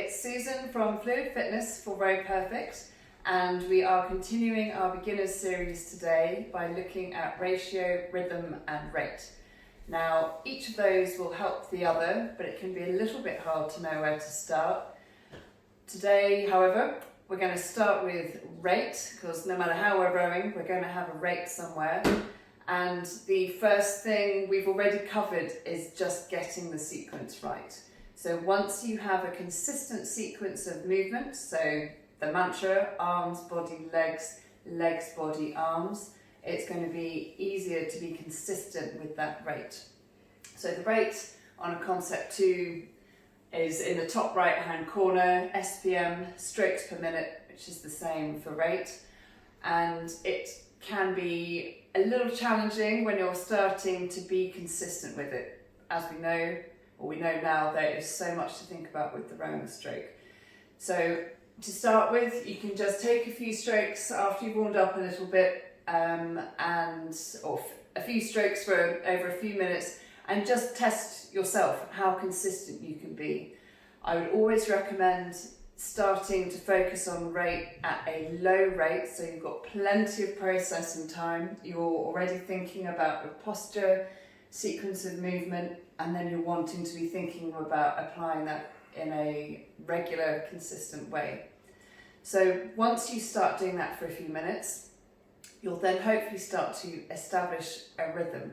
it's Susan from Fluid Fitness for Rowperfect, and we are continuing our beginners series today by looking at ratio, rhythm and rate. Now, each of those will help the other, but it can be a little bit hard to know where to start. Today, however, we're going to start with rate, because no matter how we're rowing, we're going to have a rate somewhere. And the first thing we've already covered is just getting the sequence right. So once you have a consistent sequence of movement, so the mantra, arms, body, legs, legs, body, arms, it's going to be easier to be consistent with that rate. So the rate on a concept 2 is in the top right hand corner, SPM, strokes per minute, which is the same for rate. And it can be a little challenging when you're starting to be consistent with it. As we know, or we know now, there is so much to think about with the rowing stroke. So to start with, you can just take a few strokes after you've warmed up a little bit, or a few strokes for over a few minutes, and just test yourself how consistent you can be. I would always recommend starting to focus on rate at a low rate, so you've got plenty of processing time. You're already thinking about your posture, sequence of movement, and then you're wanting to be thinking about applying that in a regular, consistent way. So once you start doing that for a few minutes, you'll then hopefully start to establish a rhythm.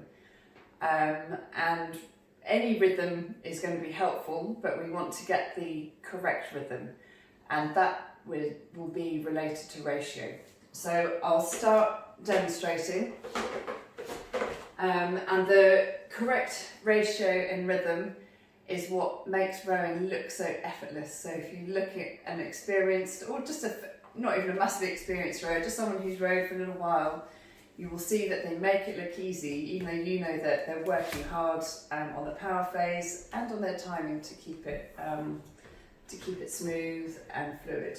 And any rhythm is going to be helpful, but we want to get the correct rhythm, and that will be related to ratio. So I'll start demonstrating. And the correct ratio and rhythm is what makes rowing look so effortless. So if you look at an experienced, or just not even a massively experienced rower, just someone who's rowed for a little while, you will see that they make it look easy, even though you know that they're working hard on the power phase and on their timing to keep it smooth and fluid.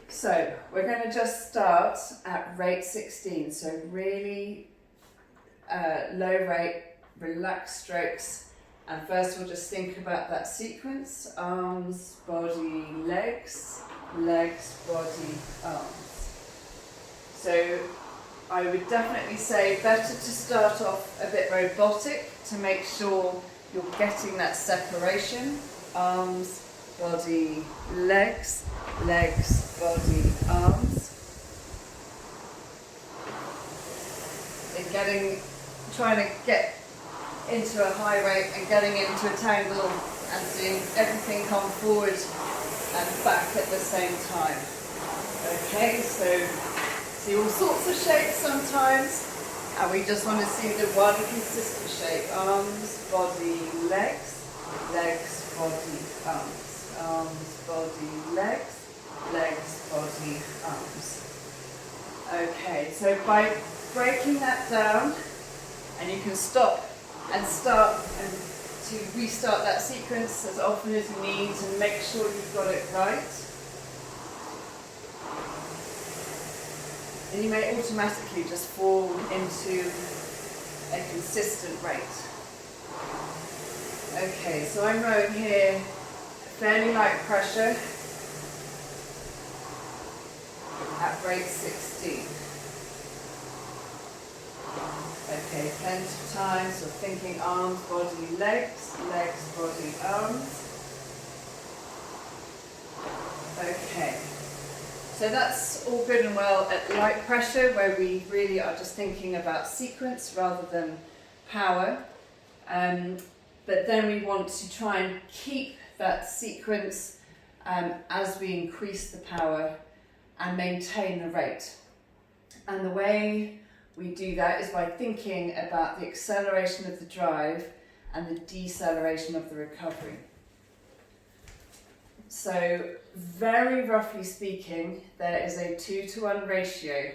So we're going to just start at rate 16. So really low rate, relaxed strokes, and first we'll just think about that sequence: arms, body, legs, legs, body, arms. So I would definitely say better to start off a bit robotic to make sure you're getting that separation: arms, body, legs, legs, body, arms. And trying to get into a high rate and getting into a tangle and seeing everything come forward and back at the same time. Okay, so see all sorts of shapes sometimes, and we just want to see the one consistent shape: arms, body, legs, legs, body, arms, arms, body, legs, legs, body, arms. Okay, so by breaking that down, and you can stop and start and to restart that sequence as often as you need and make sure you've got it right. And you may automatically just fall into a consistent rate. Okay, so I'm rowing here fairly light pressure at rate 16. Okay, plenty of time, so thinking arms, body, legs, legs, body, arms. Okay, so that's all good and well at light pressure, where we really are just thinking about sequence rather than power. But then we want to try and keep that sequence as we increase the power and maintain the rate. And the way we do that is by thinking about the acceleration of the drive and the deceleration of the recovery. So very roughly speaking, there is a 2-to-1 ratio.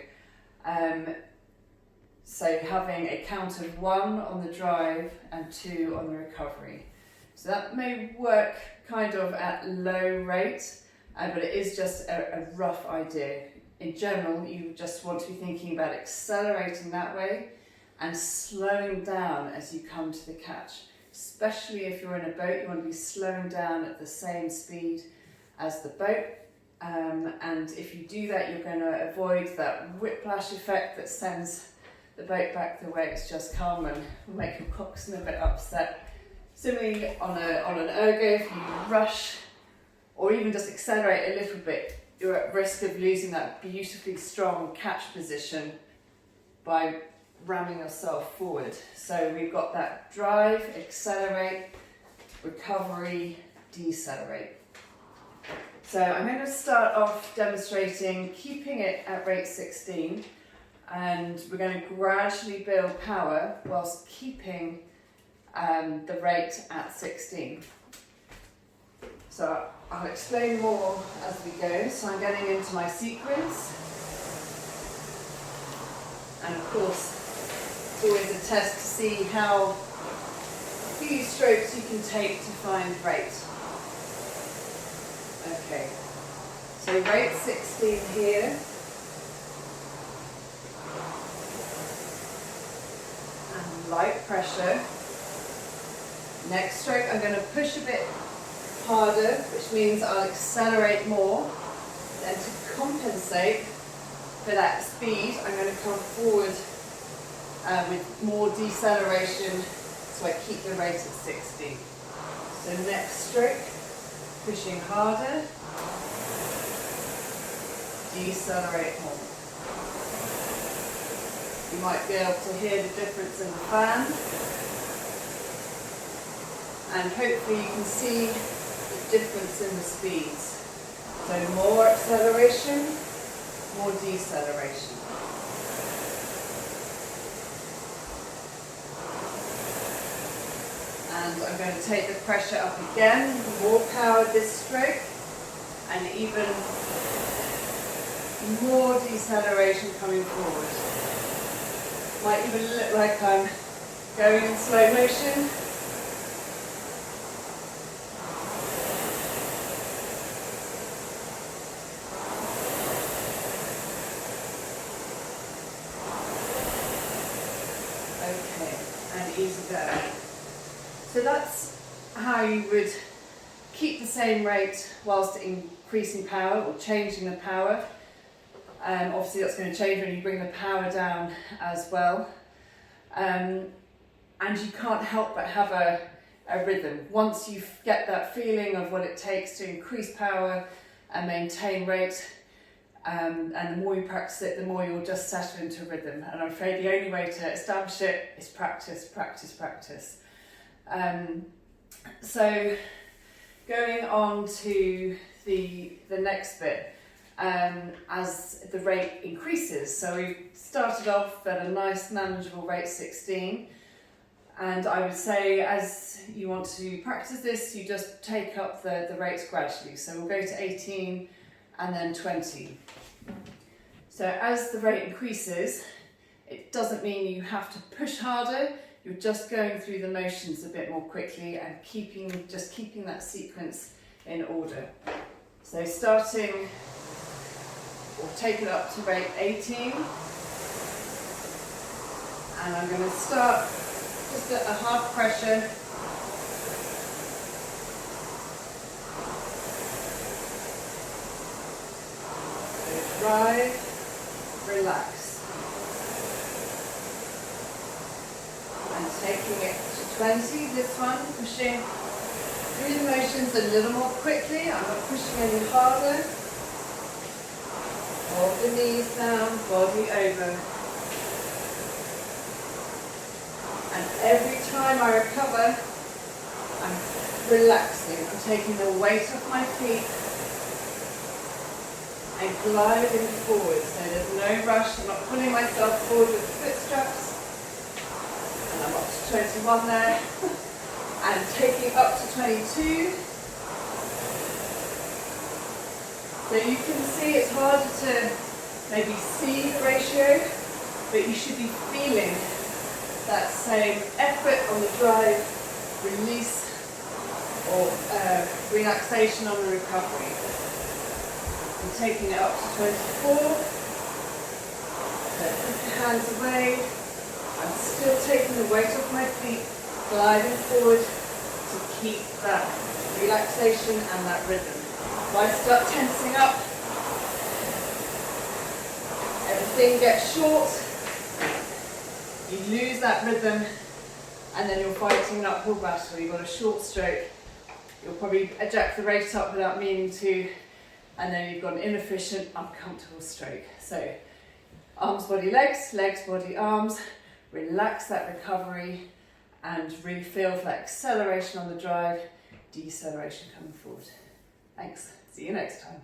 So having a count of 1 on the drive and 2 on the recovery. So that may work kind of at low rate, but it is just a rough idea. In general, you just want to be thinking about accelerating that way and slowing down as you come to the catch. Especially if you're in a boat, you want to be slowing down at the same speed as the boat. And if you do that, you're going to avoid that whiplash effect that sends the boat back the way it's just come and will make your coxswain a bit upset. Similarly, on an ergo, if you rush or even just accelerate a little bit, you're at risk of losing that beautifully strong catch position by ramming yourself forward. So we've got that drive, accelerate, recovery, decelerate. So I'm going to start off demonstrating keeping it at rate 16, and we're going to gradually build power whilst keeping the rate at 16. So I'll explain more as we go. So I'm getting into my sequence, and of course it's always a test to see how few strokes you can take to find rate. Okay, so rate 16 here, and light pressure. Next stroke I'm going to push a bit harder, which means I'll accelerate more. Then to compensate for that speed, I'm going to come forward with more deceleration, so I keep the rate at 60. So next stroke, pushing harder, decelerate more. You might be able to hear the difference in the fan, and hopefully you can see the difference in the speeds. So more acceleration, more deceleration. And I'm going to take the pressure up again, more power this stroke, and even more deceleration coming forward. Might even look like I'm going in slow motion. Okay, and easy there. So that's how you would keep the same rate whilst increasing power or changing the power. Obviously that's going to change when you bring the power down as well. And you can't help but have a rhythm. Once you get that feeling of what it takes to increase power and maintain rate, and the more you practice it, the more you'll just settle into rhythm. And I'm afraid the only way to establish it is practice, practice, practice. So going on to the next bit, as the rate increases. So we started off at a nice manageable rate 16, and I would say as you want to practice this, you just take up the rates gradually. So we'll go to 18 and then 20. So as the rate increases, it doesn't mean you have to push harder. You're just going through the motions a bit more quickly and keeping that sequence in order. So starting, we'll take it up to rate 18. And I'm going to start just at a half pressure. So drive, relax. And taking it to 20, this one, pushing through the motions a little more quickly. I'm not pushing any harder. Hold the knees down, body over. And every time I recover, I'm relaxing. I'm taking the weight off my feet and gliding forward. So there's no rush. I'm not pulling myself forward with the foot straps. And I'm up to 21 there. And taking up to 22. So you can see it's harder to maybe see the ratio, but you should be feeling that same effort on the drive, release, or relaxation on the recovery. I'm taking it up to 24. So put your hands away. I'm still taking the weight off my feet, gliding forward to keep that relaxation and that rhythm. Life start tensing up. Everything gets short. You lose that rhythm, and then you're fighting an uphill battle. You've got a short stroke. You'll probably eject the rate up without meaning to, and then you've got an inefficient, uncomfortable stroke. So, arms, body, legs, legs, body, arms. Relax that recovery and really feel for that acceleration on the drive, deceleration coming forward. Thanks. See you next time.